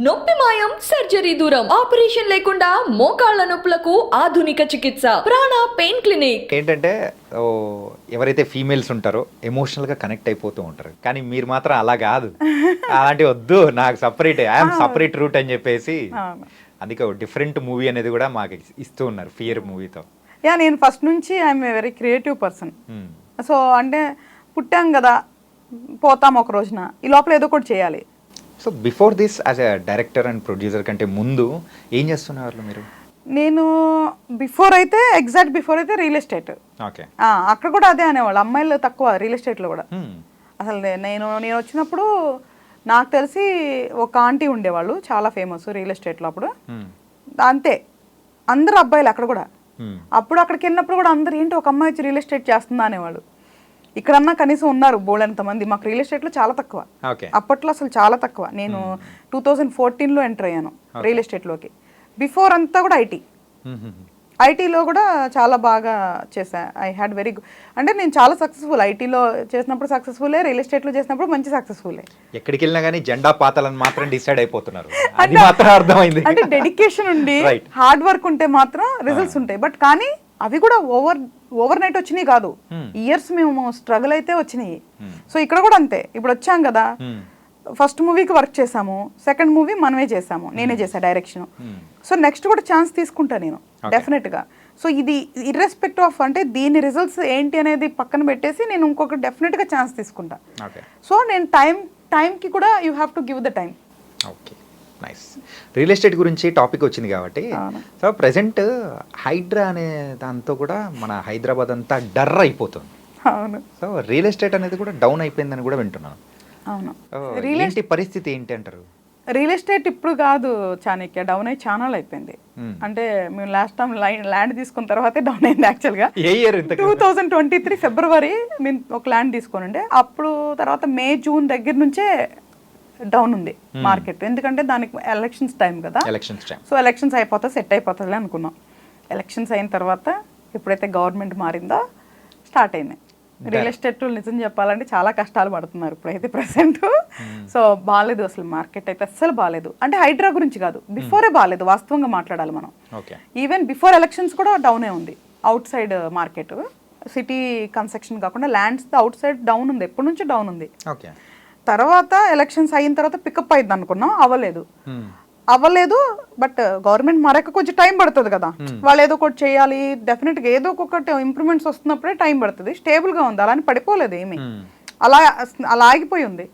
నొప్పి మాయం సర్జరీ దూరం ఆపరేషన్ లేకుండా మోకాళ్ల నొప్పులకు ఆధునిక చికిత్స ప్రాణ పెయిన్ క్లినిక్. ఏంటంటే ఎవరైతే ఫీమేల్స్ ఉంటారో ఎమోషనల్ గా కనెక్ట్ అయిపోతూ ఉంటారు, కానీ మీరు మాత్రం అలా కాదు. అలాంటి వద్దు, నాకు సపరేట్, ఐఎమ్ సపరేట్ రూట్ అని చెప్పేసి అందుకే డిఫరెంట్ మూవీ అనేది కూడా మాకు ఇస్తూ ఉన్నారు ఫియర్ మూవీతో. నేను ఫస్ట్ నుంచి I'm a very creative person. So అంటే పుట్టాం కదా, పోతాం ఒక రోజున, ఈ లోపల ఏదో ఒకటి చేయాలి. So before this as a director and producer కంటే ముందు ఏం చేస్తున్నారు మీరు? నేను బిఫోర్ అయితే రియల్ ఎస్టేట్. ఓకే. అక్కడ కూడా అదే అనేవాళ్ళు, అమ్మాయిలు తక్కువ రియల్ ఎస్టేట్లో కూడా. అసలు నేను వచ్చినప్పుడు నాకు తెలిసి ఒక ఆంటీ ఉండేవాళ్ళు, చాలా ఫేమస్ రియల్ ఎస్టేట్లో అప్పుడు. అంతే, అందరు అబ్బాయిలు అక్కడ కూడా. అప్పుడు అక్కడికి వెళ్ళినప్పుడు కూడా అందరు ఏంటి ఒక అమ్మాయి వచ్చి రియల్ ఎస్టేట్ చేస్తుందా అనేవాళ్ళు. ఇక్కడన్నా కనీసం ఉన్నారు బోల్డంత మంది, మాకు రియల్ ఎస్టేట్లో చాలా తక్కువ. అప్పట్లో అసలు చాలా తక్కువ. నేను 2014లో ఎంటర్ అయ్యాను రియల్ ఎస్టేట్లోకి. బిఫోర్ అంతా కూడా ఐటీలో కూడా చాలా బాగా చేశా. ఐ హ్యాడ్ వెరీ గుడ్, అంటే నేను చాలా సక్సెస్ఫుల్. ఐటీలో చేసినప్పుడు సక్సెస్ఫుల్లే, రియల్ ఎస్టేట్లో చేసినప్పుడు మంచి సక్సెస్ఫుల్లే. ఎక్కడికి వెళ్ళినా కానీ జెండా పాతాలని మాత్రం డిసైడ్ అయిపోతున్నారు, అది మాత్రం అర్థమైంది. అంటే డెడికేషన్ ఉండి హార్డ్ వర్క్ ఉంటే మాత్రం రిజల్ట్స్ ఉంటాయి. బట్ కానీ అవి కూడా ఓవర్ నైట్ వచ్చినాయి కాదు, ఇయర్స్ మేము స్ట్రగుల్ అయితే వచ్చినాయి. సో ఇక్కడ కూడా అంతే. ఇప్పుడు వచ్చాం కదా, ఫస్ట్ మూవీకి వర్క్ చేసాము, సెకండ్ మూవీ మనమే చేసాము, నేనే చేసా డైరెక్షన్. సో నెక్స్ట్ కూడా ఛాన్స్ తీసుకుంటా నేను డెఫినెట్గా. సో ఇది ఇర్రెస్పెక్టివ్ ఆఫ్, అంటే దీని రిజల్ట్స్ ఏంటి అనేది పక్కన పెట్టేసి నేను ఇంకొక డెఫినెట్గా ఛాన్స్ తీసుకుంటా. సో నేను టైంకి కూడా you have to give the time. Okay, nice. Real estate గురించి టాపిక్ వచ్చింది కాబట్టి, సో ప్రెసెంట్ హైడ్రా అనే దాంతో కూడా మన హైదరాబాద్ అంతా డర్ అయిపోతుంది. అవును. సో రియల్ ఎస్టేట్ అనేది కూడా డౌన్ అయిపోయిందని కూడా వింటున్నాను. అవును. ఏంటి పరిస్థితి ఏంటి అంటారు? రియల్ ఎస్టేట్ ఇప్పుడు కాదు చాణక్య, డౌన్ అయ్యి ఛానల్ అయిపోయింది. అంటే మేము లాస్ట్ టైం ల్యాండ్ తీసుకున్న తర్వాతే డౌన్ అయింది. యాక్చువల్గా 2023 ఫిబ్రవరి మేము ఒక ల్యాండ్ తీసుకొని, అప్పుడు తర్వాత మే జూన్ దగ్గర నుంచే డౌన్ ఉంది మార్కెట్. ఎందుకంటే దానికి ఎలక్షన్స్ టైం కదా, సో ఎలక్షన్స్ అయిపోతా సెట్ అయిపోతుంది అనుకున్నాం. ఎలక్షన్స్ అయిన తర్వాత ఎప్పుడైతే గవర్నమెంట్ మారిందో స్టార్ట్ అయింది రియల్ ఎస్టేట్. నిజం చెప్పాలంటే చాలా కష్టాలు పడుతున్నారు ఇప్పుడైతే ప్రెసెంట్. సో బాగాలేదు అసలు మార్కెట్ అయితే, అస్సలు బాగాలేదు. అంటే హైడ్రా గురించి కాదు, బిఫోరే బాగాలేదు, వాస్తవంగా మాట్లాడాలి మనం. ఈవెన్ బిఫోర్ ఎలక్షన్స్ కూడా డౌనే ఉంది out side market. City construction కాకుండా ల్యాండ్స్ అవుట్ సైడ్ డౌన్ ఉంది, ఎప్పటి నుంచో డౌన్ ఉంది. తర్వాత ఎలక్షన్స్ అయిన తర్వాత పికప్ అయింది అనుకున్నాం, అవ్వలేదు. బట్ గవర్నమెంట్ మారాక కొంచెం టైం పడుతుంది కదా, వాళ్ళు ఏదో ఒకటి చేయాలి, డెఫినెట్గా ఏదో ఒకటి ఇంప్రూవ్మెంట్స్ వస్తున్నప్పుడే టైం పడుతుంది. స్టేబుల్గా ఉంది, అలా అని పడిపోలేదు ఏమీ, అలా ఆగిపోయి ఉంది.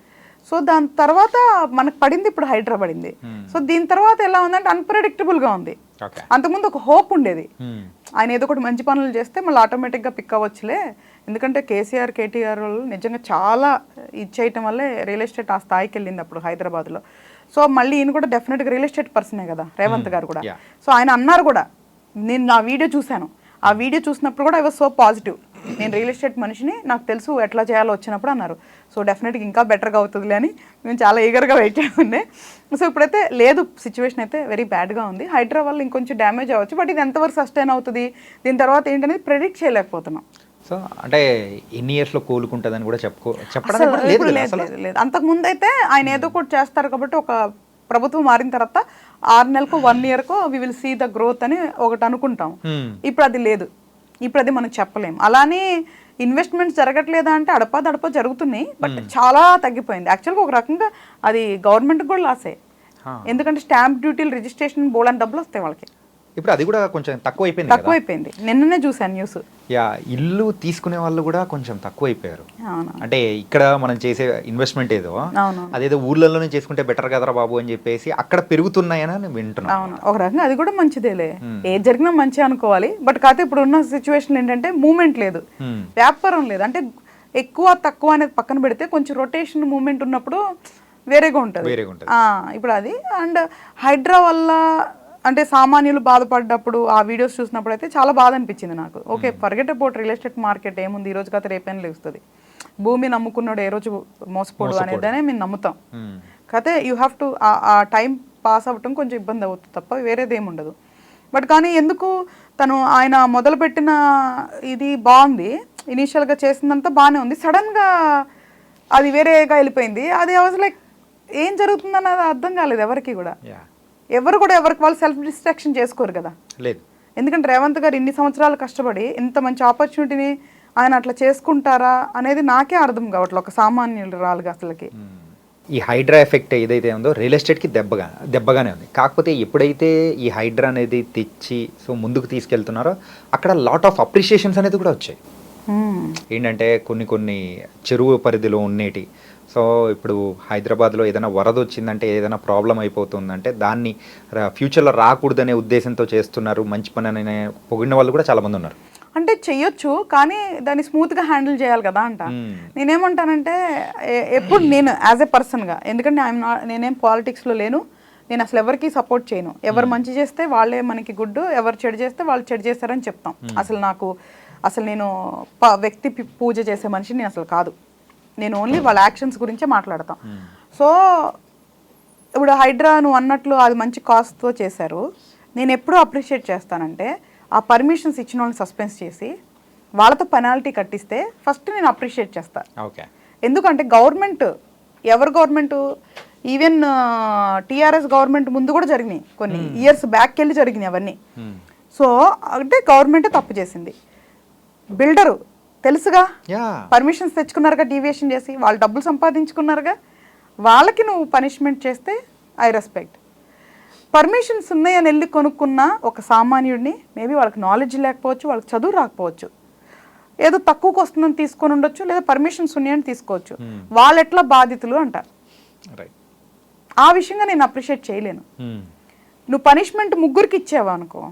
సో దాని తర్వాత మనకు పడింది ఇప్పుడు హైడ్రా పడింది. సో దీని తర్వాత ఎలా ఉందంటే అన్ప్రెడిక్టబుల్గా ఉంది. అంతకుముందు ఒక హోప్ ఉండేది, ఆయన ఏదో ఒకటి మంచి పనులు చేస్తే మళ్ళీ ఆటోమేటిక్గా పిక్ అవ్వచ్చులే. ఎందుకంటే కేసీఆర్ కేటీఆర్ వాళ్ళు నిజంగా చాలా ఇచ్చేయటం వల్లే రియల్ ఎస్టేట్ ఆ స్థాయికి వెళ్ళింది అప్పుడు హైదరాబాద్లో. సో మళ్ళీ ఈయన కూడా డెఫినెట్గా రియల్ ఎస్టేట్ పర్సనే కదా, రేవంత్ గారు కూడా. సో ఆయన అన్నారు కూడా, నేను నా వీడియో చూశాను, ఆ వీడియో చూసినప్పుడు కూడా ఐ వాజ్ సో పాజిటివ్. నేను రియల్ ఎస్టేట్ మనిషిని, నాకు తెలుసు ఎట్లా చేయాలో వచ్చినప్పుడు అన్నారు. సో డెఫినెట్గా ఇంకా బెటర్గా అవుతుందిలే అని మేము చాలా ఈగర్గా వెయిట్ చేస్తుండే. సో ఇప్పుడైతే లేదు, సిచ్యువేషన్ అయితే వెరీ బ్యాడ్గా ఉంది. హైడ్రా వల్ల ఇంకొంచెం డ్యామేజ్ అవ్వచ్చు, బట్ ఇది ఎంతవరకు సస్టైన్ అవుతుంది, దీని తర్వాత ఏంటనేది ప్రెడిక్ట్ చేయలేకపోతున్నాం. సో అంటే ఎన్ని ఇయర్స్లో కోలుకుంటుందని కూడా చెప్పడం లేదు. అంతకుముందు అయితే ఆయన ఏదో ఒకటి చేస్తారు కాబట్టి, ఒక ప్రభుత్వం మారిన తర్వాత 6 నెలలకు 1 ఇయర్కో we will see the growth అని ఒకటి అనుకుంటాం. ఇప్పుడు అది లేదు, ఇప్పుడు అది మనం చెప్పలేం. అలానే ఇన్వెస్ట్మెంట్స్ జరగట్లేదా అంటే అడప జరుగుతున్నాయి, బట్ చాలా తగ్గిపోయింది. యాక్చువల్గా ఒక రకంగా అది గవర్నమెంట్కి కూడా లాసే, ఎందుకంటే స్టాంప్ డ్యూటీలు, రిజిస్ట్రేషన్ బోల్డ్ డబ్బులు వస్తాయి వాళ్ళకి. ఇప్పుడు అది కూడా కొంచెం తక్కువైపోయింది. నిన్ననే చూసాను న్యూస్. ఇల్లు తీసుకునే వాళ్ళు కూడా కొంచెం తక్కువైపోయారు. అంటే ఇక్కడ మనం చేసే ఇన్వెస్ట్మెంట్ ఏదో అదేదో ఊర్లలోనే చేసుకుంటే బెటర్ కదరా బాబు అని చెప్పేసి అక్కడ పెరుగుతున్నాయని వింటున్నాను. ఒక రకంగా అది కూడా మంచిదేలే, ఏది జరిగినా మంచి అనుకోవాలి. బట్ కాకపోతే ఇప్పుడు ఉన్న సిచ్యువేషన్ ఏంటంటే మూమెంట్ లేదు, వ్యాపారం లేదు. అంటే ఎక్కువ తక్కువ అనేది పక్కన పెడితే కొంచెం రొటేషన్ మూమెంట్ ఉన్నప్పుడు వేరేగా ఉంటుంది. ఇప్పుడు అది అండ్ హైడ్రా వల్ల అంటే సామాన్యులు బాధపడ్డప్పుడు ఆ వీడియోస్ చూసినప్పుడు అయితే చాలా బాధ అనిపించింది నాకు. Okay, forget about real estate market, ఏముంది ఈ రోజు కాదు రేపైనా లేస్తుంది, భూమి నమ్ముకున్నాడు ఏ రోజు మోసపోడు అనేదనే మేము నమ్ముతాం. కాకపోతే యూ హ్యావ్ టు ఆ టైం పాస్ అవ్వటం కొంచెం ఇబ్బంది అవుతుంది తప్ప వేరేది ఏమి ఉండదు. బట్ కానీ ఎందుకు ఆయన మొదలుపెట్టిన ఇది బాగుంది, ఇనీషియల్గా చేసిందంతా బాగానే ఉంది, సడన్గా అది వేరేగా వెళ్ళిపోయింది. అది వాజ్ లైక్ ఏం జరుగుతుందన్నది అర్థం కాలేదు ఎవరికి కూడా. యా ఎవరు కూడా ఎవరికి వాళ్ళు సెల్ఫ్ డిస్ట్రాక్షన్ చేసుకోరు కదా. లేదు, ఎందుకంటే రేవంత్ గారు ఇన్ని సంవత్సరాలు కష్టపడి ఇంత మంచి ఆపర్చునిటీని ఆయన అట్లా చేసుకుంటారా అనేది నాకే అర్థం కావట్లేదు ఒక సామాన్యులు రాలుగా అసలుకి. ఈ హైడ్రా ఎఫెక్ట్ ఏదైతే ఉందో రియల్ ఎస్టేట్కి దెబ్బగానే ఉంది. కాకపోతే ఎప్పుడైతే ఈ హైడ్రా అనేది తెచ్చి సో ముందుకు తీసుకెళ్తున్నారో అక్కడ లాట్ ఆఫ్ అప్రిషియేషన్స్ అనేది కూడా వచ్చాయి. ఏంటంటే కొన్ని చెరువు పరిధిలో ఉండేటి, సో ఇప్పుడు హైదరాబాద్లో ఏదైనా వరద వచ్చిందంటే ఏదైనా ప్రాబ్లం అయిపోతుందంటే దాన్ని ఫ్యూచర్లో రాకూడదనే ఉద్దేశంతో చేస్తున్నారు, మంచి పని అనే పొగిడిన వాళ్ళు కూడా చాలామంది ఉన్నారు. అంటే చెయ్యొచ్చు కానీ దాన్ని స్మూత్గా హ్యాండిల్ చేయాలి కదా అంట. నేనేమంటానంటే ఎప్పుడు నేను యాజ్ ఎ పర్సన్గా, ఎందుకంటే నేనేం పాలిటిక్స్లో లేను, నేను అసలు ఎవరికి సపోర్ట్ చేయను. ఎవరు మంచి చేస్తే వాళ్ళే మనకి గుడ్, ఎవరు చెడు చేస్తే వాళ్ళు చెడు చేస్తారని చెప్తాం. అసలు నేను వ్యక్తి పూజ చేసే మనిషిని నేను అసలు కాదు. నేను ఓన్లీ వాళ్ళ యాక్షన్స్ గురించే మాట్లాడతాం. సో ఇప్పుడు హైడ్రా నువ్వు అన్నట్లు అది మంచి కాస్ట్తో చేశారు. నేను ఎప్పుడూ అప్రిషియేట్ చేస్తానంటే ఆ పర్మిషన్స్ ఇచ్చిన వాళ్ళని సస్పెన్స్ చేసి వాళ్ళతో పెనాల్టీ కట్టిస్తే ఫస్ట్ నేను అప్రిషియేట్ చేస్తాను. ఓకే, ఎందుకంటే గవర్నమెంట్ ఈవెన్ టీఆర్ఎస్ గవర్నమెంట్ ముందు కూడా జరిగినాయి, కొన్ని ఇయర్స్ బ్యాక్ వెళ్ళి జరిగినాయి అవన్నీ. సో అంటే గవర్నమెంటే తప్పు చేసింది. బిల్డరు తెలుసుగా, పర్మిషన్స్ తెచ్చుకున్నారుగా, డీవియేషన్ చేసి వాళ్ళు డబ్బులు సంపాదించుకున్నారుగా, వాళ్ళకి నువ్వు పనిష్మెంట్ చేస్తే ఐ రెస్పెక్ట్. పర్మిషన్స్ ఉన్నాయని వెళ్ళి కొనుక్కున్న ఒక సామాన్యుడిని మేబీ వాళ్ళకి నాలెడ్జ్ లేకపోవచ్చు, వాళ్ళకి చదువు రాకపోవచ్చు, ఏదో తక్కువకు వస్తుందని తీసుకొని ఉండొచ్చు, లేదా పర్మిషన్స్ ఉన్నాయని తీసుకోవచ్చు. వాళ్ళు ఎట్లా బాధితులు అంటారు. ఆ విషయంగా నేను అప్రిషియేట్ చేయలేను. నువ్వు పనిష్మెంట్ ముగ్గురికి ఇచ్చావా అనుకో,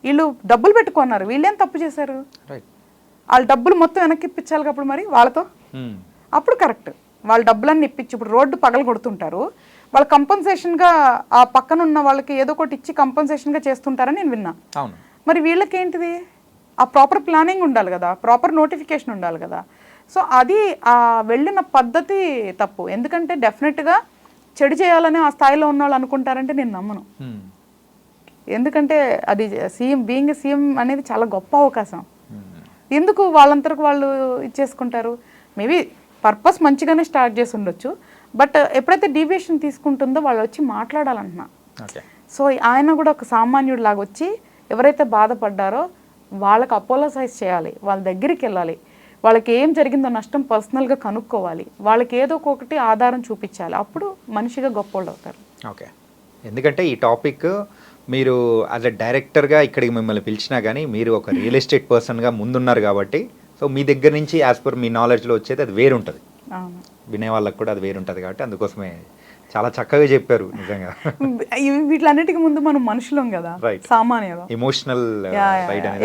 వీళ్ళు డబ్బులు పెట్టుకున్నారు, వీళ్ళేం తప్పు చేశారు? వాళ్ళు డబ్బులు మొత్తం వెనక్కి ఇప్పించాలి అప్పుడు మరి వాళ్ళతో, అప్పుడు కరెక్ట్. వాళ్ళ డబ్బులన్నీ ఇప్పించి ఇప్పుడు రోడ్డు పగలు కొడుతుంటారు, వాళ్ళు కంపన్సేషన్గా ఆ పక్కన ఉన్న వాళ్ళకి ఏదో ఒకటి ఇచ్చి కంపన్సేషన్గా చేస్తుంటారని నేను విన్నా. మరి వీళ్ళకేంటిది? ఆ ప్రాపర్ ప్లానింగ్ ఉండాలి కదా, ప్రాపర్ నోటిఫికేషన్ ఉండాలి కదా. సో అది ఆ వెళ్ళిన పద్ధతి తప్పు. ఎందుకంటే డెఫినెట్గా చెడు చేయాలని ఆ స్థాయిలో ఉన్న వాళ్ళు అనుకుంటారంటే నేను నమ్మను. ఎందుకంటే అది బీయింగ్ సీఎం అనేది చాలా గొప్ప అవకాశం. ఎందుకు వాళ్ళంతరకు వాళ్ళు ఇచ్చేసుకుంటారు? మేబీ పర్పస్ మంచిగానే స్టార్ట్ చేసి ఉండొచ్చు, బట్ ఎప్పుడైతే డీవియేషన్ తీసుకుంటుందో వాళ్ళు వచ్చి మాట్లాడాలంటున్నా. సో ఆయన కూడా ఒక సామాన్యుడు లాగా వచ్చి ఎవరైతే బాధపడ్డారో వాళ్ళకి అపోలసైజ్ చేయాలి, వాళ్ళ దగ్గరికి వెళ్ళాలి, వాళ్ళకి ఏం జరిగిందో నష్టం పర్సనల్గా కనుక్కోవాలి, వాళ్ళకి ఏదో ఒకటి ఆధారం చూపించాలి, అప్పుడు మనిషిగా గొప్పోళ్ళు అవుతారు. ఓకే, ఎందుకంటే ఈ టాపిక్ మీరు యాజ్ అ డైరెక్టర్గా ఇక్కడికి మిమ్మల్ని పిలిచినా కానీ మీరు ఒక రియల్ ఎస్టేట్ పర్సన్గా ముందున్నారు కాబట్టి, సో మీ దగ్గర నుంచి యాజ్ పర్ మీ నాలెడ్జ్లో వచ్చేది అది వేరుంటుంది, వినే వాళ్ళకి కూడా అది వేరుంటుంది కాబట్టి అందుకోసమే చాలా చక్కగా చెప్పారు. నిజంగా వీటిలన్నిటికీ ముందు మనం మనుషులం కదా, సామాన్యంగా ఎమోషనల్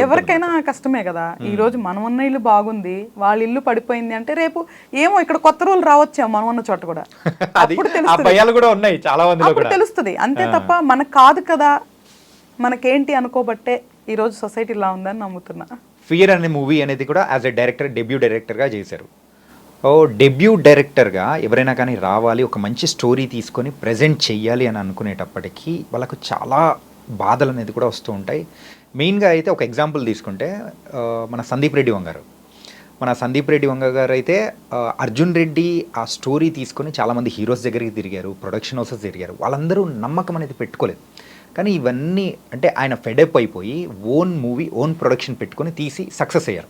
ఎవరికైనా కష్టమే కదా. ఈ రోజు మనం ఉన్న ఇల్లు బాగుంది, వాళ్ళ ఇల్లు పడిపోయింది అంటే రేపు ఏమో ఇక్కడ కొత్త రోజులు రావచ్చాము మనం ఉన్న చోట కూడా, అప్పుడు తెలుస్తుంది. అంతే తప్ప మనకు కాదు కదా, మనకేంటి అనుకోబట్టే ఈ రోజు సొసైటీ ఇలా ఉందని నమ్ముతున్నా. ఫియర్ అనే మూవీ అనేది కూడా యాజ్ ఎ డైరెక్టర్ డెబ్యూ డైరెక్టర్గా చేశారు. డెబ్యూ డైరెక్టర్గా ఎవరైనా కానీ రావాలి, ఒక మంచి స్టోరీ తీసుకొని ప్రజెంట్ చెయ్యాలి అని అనుకునేటప్పటికీ వాళ్ళకు చాలా బాధలు అనేది కూడా వస్తూ ఉంటాయి. మెయిన్గా అయితే ఒక ఎగ్జాంపుల్ తీసుకుంటే మన సందీప్ రెడ్డి వంగ గారు అయితే అర్జున్ రెడ్డి ఆ స్టోరీ తీసుకొని చాలామంది హీరోస్ దగ్గరికి తిరిగారు, ప్రొడక్షన్ హౌసెస్ తిరిగారు, వాళ్ళందరూ నమ్మకం అనేది పెట్టుకోలేదు. కానీ ఇవన్నీ అంటే ఆయన ఫెడప్ అయిపోయి ఓన్ మూవీ ఓన్ ప్రొడక్షన్ పెట్టుకొని తీసి సక్సెస్ అయ్యారు.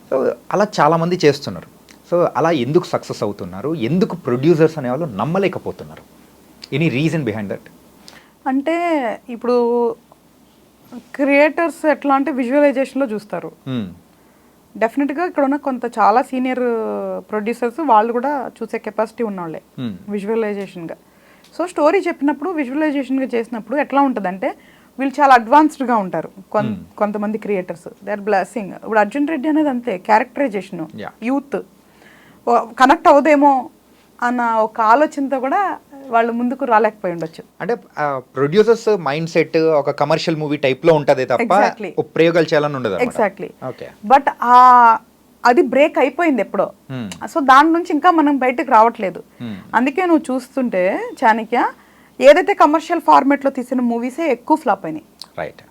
సో అలా చాలామంది చేస్తున్నారు. సో అలా ఎందుకు సక్సెస్ అవుతున్నారు, ఎందుకు ప్రొడ్యూసర్స్ అనేవాళ్ళు నమ్మలేకపోతున్నారు? Any reason behind that? అంటే ఇప్పుడు క్రియేటర్స్ ఎట్లా అంటే విజువలైజేషన్లో చూస్తారు. డెఫినెట్గా ఇక్కడ ఉన్న చాలా సీనియర్ ప్రొడ్యూసర్స్ వాళ్ళు కూడా చూసే కెపాసిటీ ఉన్నవాళ్ళే విజువలైజేషన్గా. సో స్టోరీ చెప్పినప్పుడు విజువలైజేషన్గా చేసినప్పుడు ఎట్లా ఉంటుందంటే వీళ్ళు చాలా అడ్వాన్స్డ్గా ఉంటారు. కొంతమంది క్రియేటర్స్ దే ఆర్ బ్లెస్సింగ్. ఇప్పుడు అర్జున్ రెడ్డి అనేది అంతే, క్యారెక్టరైజేషన్ యూత్ కనెక్ట్ అవ్వదేమో అన్న ఒక ఆలోచనతో కూడా వాళ్ళు ముందుకు రాలేకపోయి ఉండొచ్చు. అంటే ప్రొడ్యూసర్స్ మైండ్ సెట్ ఒక కమర్షియల్ మూవీ టైప్ లో ఉంటది తప్ప ప్రయోగాలు చేయాలని ఉండదు. ఎగ్జాక్ట్లీ. బట్ అది బ్రేక్ అయిపోయింది ఎప్పుడో. సో దాని నుంచి ఇంకా మనం బయటకు రావట్లేదు. అందుకే నువ్వు చూస్తుంటే చాణక్య ఏదైతే కమర్షియల్ ఫార్మేట్లో తీసిన మూవీసే ఎక్కువ ఫ్లాప్ అయినాయి. రైట్.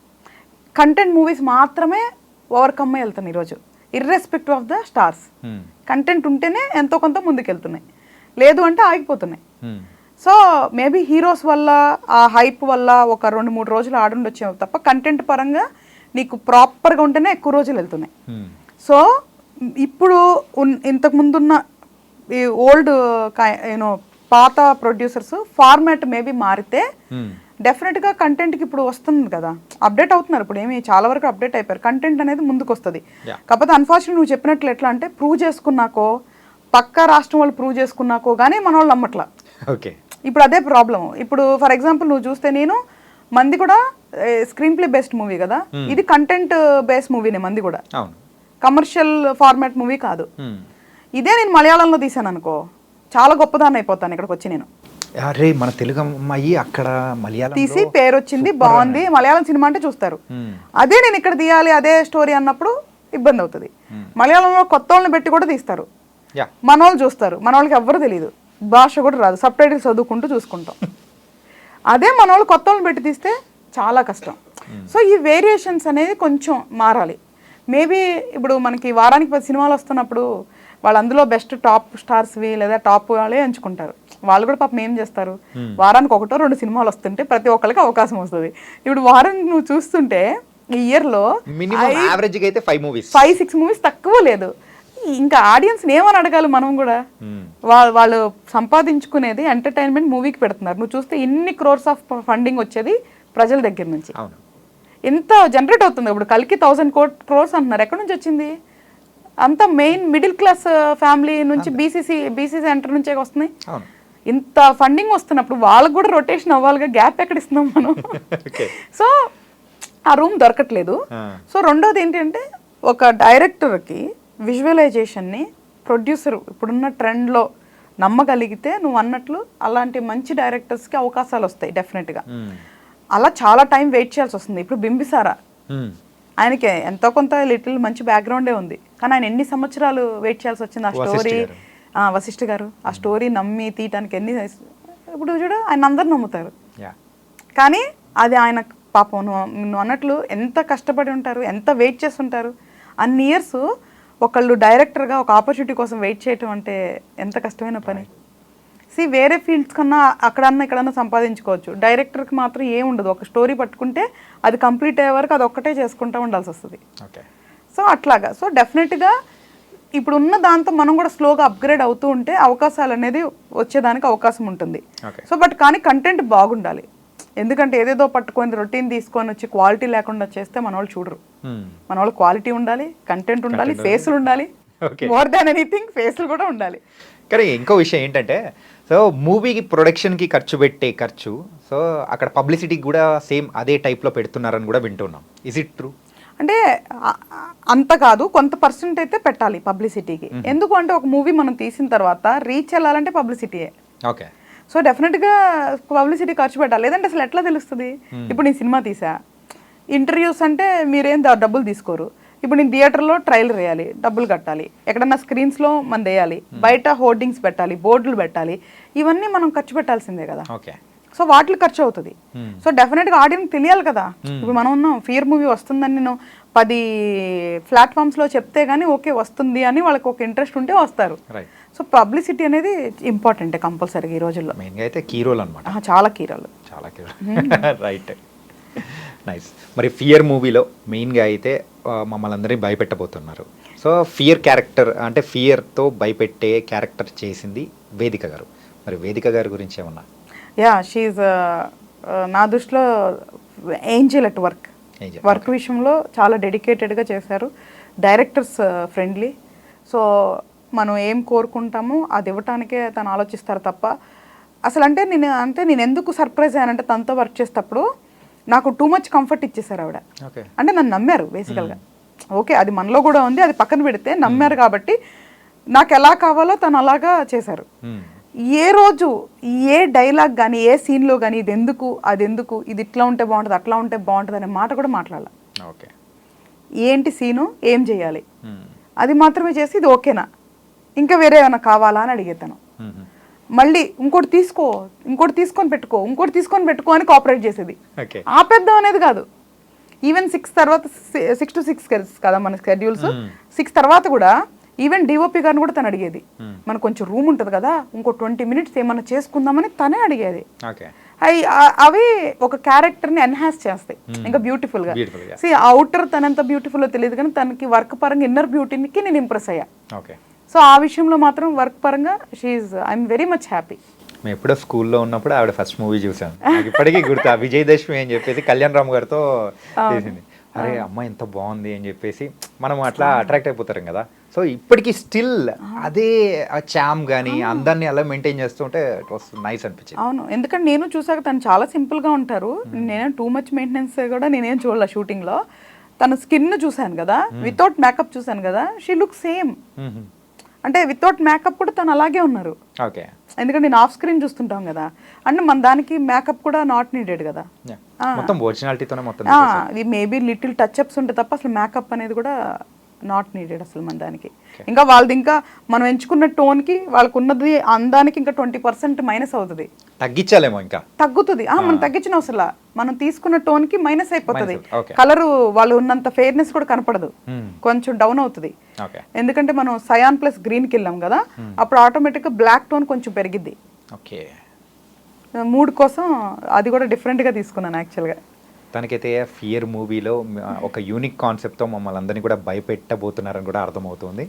కంటెంట్ మూవీస్ మాత్రమే ఓవర్కమ్ వెళ్తున్నాయి ఈరోజు, irrespective of the stars. Content ఉంటేనే ఎంతో కొంత ముందుకెళ్తున్నాయి, లేదు అంటే ఆగిపోతున్నాయి. సో మేబీ హీరోస్ వల్ల ఆ హైప్ వల్ల ఒక 2-3 రోజులు ఆడుండొచ్చేమో తప్ప కంటెంట్ పరంగా నీకు ప్రాపర్గా ఉంటేనే ఎక్కువ రోజులు వెళ్తున్నాయి. సో ఇప్పుడు ఇంతకు ముందున్న ఈ ఓల్డ్ యూనో పాత ప్రొడ్యూసర్స్ ఫార్మాట్ మేబీ మారితే డెఫినెట్గా కంటెంట్కి ఇప్పుడు వస్తుంది కదా, అప్డేట్ అవుతున్నారు. ఇప్పుడు ఏమి చాలా వరకు అప్డేట్ అయిపోయారు, కంటెంట్ అనేది ముందుకు వస్తుంది. కాకపోతే అన్ఫార్చునేట్ నువ్వు చెప్పినట్లు ఎట్లా అంటే ప్రూవ్ చేసుకున్నాకో పక్క రాష్ట్రం వాళ్ళు ప్రూవ్ చేసుకున్నాకో కానీ మన వాళ్ళు నమ్మట్లా. ఓకే, ఇప్పుడు అదే ప్రాబ్లం. ఇప్పుడు ఫర్ ఎగ్జాంపుల్ నువ్వు చూస్తే నేను మంది కూడా స్క్రీన్ ప్లే బేస్డ్ మూవీ కదా, ఇది కంటెంట్ బేస్డ్ మూవీనే మంది కూడా, కమర్షియల్ ఫార్మాట్ మూవీ కాదు. ఇదే నేను మలయాళంలో తీసాను అనుకో చాలా గొప్పదాన్ని అయిపోతాను ఇక్కడికి వచ్చి. నేను అరే మన తెలుగు అమ్మాయి అక్కడ మలయాళం తీసి పేరు వచ్చింది, బాగుంది, మలయాళం సినిమా అంటే చూస్తారు. అదే నేను ఇక్కడ తీయాలి అదే స్టోరీ అన్నప్పుడు ఇబ్బంది అవుతుంది. మలయాళంలో కొత్త వాళ్ళని పెట్టి కూడా తీస్తారు, మన వాళ్ళు చూస్తారు, మన వాళ్ళకి ఎవ్వరు తెలియదు, భాష కూడా రాదు, సబ్ టైటిల్స్ చదువుకుంటూ చూసుకుంటాం. అదే మన వాళ్ళు కొత్త వాళ్ళని పెట్టి తీస్తే చాలా కష్టం. సో ఈ వేరియేషన్స్ అనేది కొంచెం మారాలి. మేబీ ఇప్పుడు మనకి వారానికి 10 సినిమాలు వస్తున్నప్పుడు వాళ్ళు అందులో బెస్ట్ టాప్ స్టార్స్వి లేదా టాప్ వాళ్ళే ఎంచుకుంటారు. వాళ్ళు కూడా పాపం ఏం చేస్తారు, వారానికి 1-2 సినిమాలు వస్తుంటే ప్రతి ఒక్కరికి అవకాశం వస్తుంది. ఇప్పుడు వారం నువ్వు చూస్తుంటే ఈ ఇయర్లో 5-6 మూవీస్ తక్కువ లేదు. ఇంకా ఆడియన్స్ ఏమని అడగాలి మనం కూడా, వాళ్ళు సంపాదించుకునేది ఎంటర్టైన్మెంట్ మూవీకి పెడుతున్నారు. నువ్వు చూస్తే ఇన్ని క్రోర్స్ ఆఫ్ ఫండింగ్ వచ్చేది ప్రజల దగ్గర నుంచి, ఎంత జనరేట్ అవుతుంది. ఇప్పుడు కలికి 1000 crores అంటున్నారు, ఎక్కడి నుంచి వచ్చింది? అంతా మెయిన్ మిడిల్ క్లాస్ ఫ్యామిలీ నుంచి, బీసీ సెంటర్ నుంచే వస్తున్నాయి. ఇంత ఫండింగ్ వస్తున్నప్పుడు వాళ్ళకు కూడా రొటేషన్ అవ్వాలిగా, గ్యాప్ ఎక్కడ ఇస్తున్నాం మనం? సో ఆ రూమ్ దొరకట్లేదు. సో రెండోది ఏంటంటే ఒక డైరెక్టర్కి విజువలైజేషన్ని ప్రొడ్యూసర్ ఇప్పుడున్న ట్రెండ్లో నమ్మగలిగితే నువ్వు అన్నట్లు అలాంటి మంచి డైరెక్టర్స్కి అవకాశాలు వస్తాయి డెఫినెట్గా. అలా చాలా టైం వెయిట్ చేయాల్సి వస్తుంది. ఇప్పుడు బింబిసారా ఆయనకి ఎంతో కొంత లిటిల్ మంచి బ్యాక్గ్రౌండే ఉంది, కానీ ఆయన ఎన్ని సంవత్సరాలు వెయిట్ చేయాల్సి వచ్చింది ఆ స్టోరీ. వశిష్ఠ గారు ఆ స్టోరీ నమ్మి తీయటానికి ఇప్పుడు చూడు ఆయన అందరు నమ్ముతారు, కానీ అది ఆయన పాపం నువ్వు అన్నట్లు ఎంత కష్టపడి ఉంటారు, ఎంత వెయిట్ చేస్తుంటారు. అన్ని ఇయర్స్ ఒకళ్ళు డైరెక్టర్గా ఒక ఆపర్చునిటీ కోసం వెయిట్ చేయటం అంటే ఎంత కష్టమైన పని. వేరే ఫీల్డ్స్ కన్నా అక్కడన్నా ఇక్కడన్నా సంపాదించుకోవచ్చు, డైరెక్టర్కి మాత్రం ఏం ఉండదు. ఒక స్టోరీ పట్టుకుంటే అది కంప్లీట్ అయ్యే వరకు అది ఒక్కటే చేసుకుంటూ ఉండాల్సి వస్తుంది. సో అట్లాగా. సో డెఫినెట్గా ఇప్పుడు ఉన్న దాంతో మనం కూడా స్లోగా అప్గ్రేడ్ అవుతూ ఉంటే అవకాశాలు అనేది వచ్చేదానికి అవకాశం ఉంటుంది. సో బట్ కానీ కంటెంట్ బాగుండాలి. ఎందుకంటే ఏదేదో పట్టుకొని రొటీన్ తీసుకొని వచ్చి క్వాలిటీ లేకుండా చేస్తే మన వాళ్ళు చూడరు. మన వాళ్ళు క్వాలిటీ ఉండాలి, కంటెంట్ ఉండాలి, ఫేస్లు ఉండాలి, మోర్ దాన్ ఎనీథింగ్ ఫేస్లు కూడా ఉండాలి. కానీ ఇంకో విషయం ఏంటంటే, సో మూవీకి ప్రొడక్షన్కి ఖర్చు పెట్టే ఖర్చు, సో అక్కడ పబ్లిసిటీకి కూడా సేమ్ అదే టైప్లో పెడుతున్నారని కూడా వింటున్నాం. Is it true? అంటే అంత కాదు, కొంత పర్సెంట్ అయితే పెట్టాలి పబ్లిసిటీకి. ఎందుకు అంటే ఒక మూవీ మనం తీసిన తర్వాత రీచ్ వెళ్ళాలంటే పబ్లిసిటీయే. ఓకే. సో డెఫినెట్గా పబ్లిసిటీ ఖర్చు పెట్టాలి, లేదంటే అసలు ఎట్లా తెలుస్తుంది? ఇప్పుడు నేను సినిమా తీసా, ఇంటర్వ్యూస్ అంటే మీరేం డబ్బులు తీసుకోరు. ఇప్పుడు నేను థియేటర్లో ట్రైలర్ వేయాలి, డబ్బులు కట్టాలి, ఎక్కడన్నా స్క్రీన్స్లో మనం వేయాలి, బయట హోర్డింగ్స్ పెట్టాలి, బోర్డులు పెట్టాలి, ఇవన్నీ మనం ఖర్చు పెట్టాల్సిందే కదా. సో వాటికి ఖర్చు అవుతుంది. సో డెఫినెట్గా ఆడియన్స్ తెలియాలి కదా. ఇప్పుడు మనం ఉన్నాం, ఫియర్ మూవీ వస్తుందని నేను 10 ప్లాట్ఫామ్స్లో చెప్తే కానీ ఓకే వస్తుంది అని వాళ్ళకి ఒక ఇంట్రెస్ట్ ఉంటే వస్తారు. సో పబ్లిసిటీ అనేది ఇంపార్టెంట్ కంపల్సరీగా ఈ రోజుల్లో. మెయిన్గా అయితే కీ రోల్ అనమాట, చాలా కీ రోల్. Right, nice. మరి ఫియర్ మూవీలో మెయిన్గా అయితే మమ్మల్ని అందరినీ భయపెట్టబోతున్నారు. సో ఫియర్ క్యారెక్టర్ అంటే ఫియర్తో భయపెట్టే క్యారెక్టర్ చేసింది వేదిక గారు. మరి వేదిక గారి గురించి ఏమన్నా? షీఈ్ నా దృష్టిలో ఏంజెల్ అట్ వర్క్ విషయంలో చాలా డెడికేటెడ్గా చేశారు. Directors friendly. సో మనం ఏం కోరుకుంటామో అది ఇవ్వటానికే తను ఆలోచిస్తారు తప్ప అసలు నేను ఎందుకు సర్ప్రైజ్ అయ్యానంటే తనతో వర్క్ చేసేటప్పుడు నాకు టూ మచ్ కంఫర్ట్ ఇచ్చేసారు ఆవిడ. అంటే నన్ను నమ్మారు బేసికల్గా. ఓకే అది మనలో కూడా ఉంది, అది పక్కన పెడితే నమ్మారు కాబట్టి నాకు ఎలా కావాలో తను అలాగా చేశారు. ఏ రోజు ఏ డైలాగ్ కానీ ఏ సీన్లో కానీ ఇది ఎందుకు అది ఎందుకు, ఇది ఇట్లా ఉంటే బాగుంటుంది అట్లా ఉంటే బాగుంటుంది అనే మాట కూడా మాట్లాడాల. ఏంటి సీను, ఏం చేయాలి, అది మాత్రమే చేసి ఇది ఓకేనా, ఇంకా వేరే ఏమైనా కావాలా అని అడిగేతాను. మళ్ళీ ఇంకోటి తీసుకొని పెట్టుకో అని కోఆపరేట్ చేసేది. ఆపేద్దాం అనేది కాదు. ఈవెన్ 6 to 6 కదా మన షెడ్యూల్స్. 6 తర్వాత కూడా ఈవెన్ డిఓపి గారిని కూడా తను అడిగేది, మనకు కొంచెం రూమ్ ఉంటుంది కదా, ఇంకో 20 minutes ఏమన్నా చేసుకుందామని తనే అడిగేది. ఓకే. అవి ఒక క్యారెక్టర్ ని ఎన్హాన్స్ చేస్తాయి ఇంకా బ్యూటిఫుల్ గా. అవుటర్ తనంత బ్యూటిఫుల్ తెలియదు కానీ తనకి వర్క్ పరంగా ఇన్నర్ బ్యూటీకి నేను ఇంప్రెస్ అయ్యా. ఓకే. సో ఆ విషయంలో మాత్రం వర్క్ పరంగా ఐఎమ్ వెరీ మచ్ హ్యాపీ. మేము ఎప్పుడో స్కూల్లో ఉన్నప్పుడు ఆవిడ ఫస్ట్ మూవీ చూసాను, నాకు ఇప్పటికీ గుర్తు. ఆ విజయదశమి అని చెప్పేసి కళ్యాణ్ రామ్ గారితో చేసింది. అరే అమ్మాయి ఎంత బాగుంది అని చెప్పేసి మనం అట్లా అట్రాక్ట్ అయిపోతారు కదా. సో ఇప్పటికీ స్టిల్ అదే ఆ చామ్ కానీ అందాన్ని అలా మెయింటైన్ చేస్తుంటే ఇట్ వాస్ నైస్ అనిపించింది. అవును, ఎందుకంటే నేను చూసాక తను చాలా సింపుల్ గా ఉంటారు. నేను టూ మచ్ మెయింటెనెన్స్ కూడా నేనేం చూడలే షూటింగ్ లో. తన స్కిన్ చూసాను కదా, వితౌట్ మేకప్ చూసాను కదా, షీ లుక్ సేమ్. అంటే వితౌట్ మేకప్ కూడా తను అలాగే ఉన్నారు. ఓకే. ఎందుకంటే నేను ఆఫ్ స్క్రీన్ చూస్తుంటాం కదా, అంటే మన దానికి మేకప్ కూడా నాట్ నీడెడ్ కదా. మొత్తం ఒరిజినాలిటీతోనే మొత్తం. ఇది మేబీ లిటిల్ టచ్ అప్స్ ఉంటే తప్ప అసలు మేకప్ అనేది కూడా నాట్ నీడెడ్ అసలు మన దానికి. ఇంకా వాళ్ళది ఇంకా మనం ఎంచుకున్న టోన్ కి వాళ్ళకు ఉన్నది అందానికి ఇంకా 20% మైనస్ అవుతుంది, తగ్గించాలేమో, ఇంకా తగ్గుతుంది. మనం తగ్గించిన అసలు మనం తీసుకున్న టోన్ కి మైనస్ అయిపోతుంది. కలర్ వాళ్ళు ఉన్నంత ఫెయిర్నెస్ కూడా కనపడదు, కొంచెం డౌన్ అవుతుంది. ఎందుకంటే మనం సయాన్ ప్లస్ గ్రీన్ కి వెళ్ళాం కదా, అప్పుడు ఆటోమేటిక్ గా బ్లాక్ టోన్ కొంచెం పెరిగిద్ది. ఓకే. మూడ్ కోసం అది కూడా డిఫరెంట్ గా తీసుకున్నాను యాక్చువల్గా. తనకైతే ఫియర్ మూవీలో ఒక యూనిక్ కాన్సెప్ట్తో మమ్మల్ని అందరినీ కూడా భయపెట్టబోతున్నారని కూడా అర్థమవుతుంది.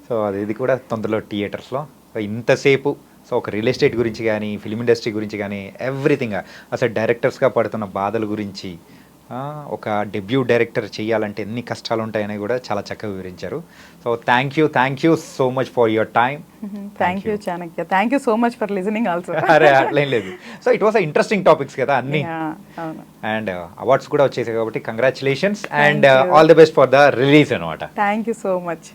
సో ఇది కూడా తొందరలో థియేటర్స్లో. ఇంతసేపు సో ఒక రియల్ ఎస్టేట్ గురించి కానీ, ఫిలిం ఇండస్ట్రీ గురించి కానీ, ఎవ్రీథింగ్ అసలు డైరెక్టర్స్గా పడుతున్న బాధల గురించి, ఒక డెబ్యూ డైరెక్టర్ చేయాలంటే ఎన్ని కష్టాలు ఉంటాయని కూడా చాలా చక్కగా వివరించారు. So thank you so much for your time. Thank you Chanakya, thank you so much for listening also. అరే అట్లేం లేదు. So it was interesting topics కదా అన్ని, అండ్ అవార్డ్స్ కూడా వచ్చేసాయి కాబట్టి congratulations and all the best for the release అనమాట. Thank you so much.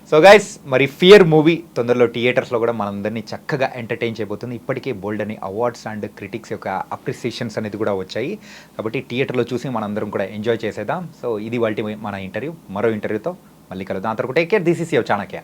So guys, మరి ఫియర్ మూవీ తొందరలో థియేటర్స్లో కూడా మనందరినీ చక్కగా ఎంటర్టైన్ చేయబోతుంది. ఇప్పటికే బోల్డ్ అని అవార్డ్స్ అండ్ క్రిటిక్స్ యొక్క అప్రిసియేషన్స్ అనేది కూడా వచ్చాయి కాబట్టి థియేటర్లో చూసి మనందరం కూడా ఎంజాయ్ చేసేద్దాం. సో ఇది వాళ్ళ మన ఇంటర్వ్యూ. మరో ఇంటర్వ్యూతో మళ్ళీ కలుద్దాం. అంతవరకు take care. This is your Chanakya.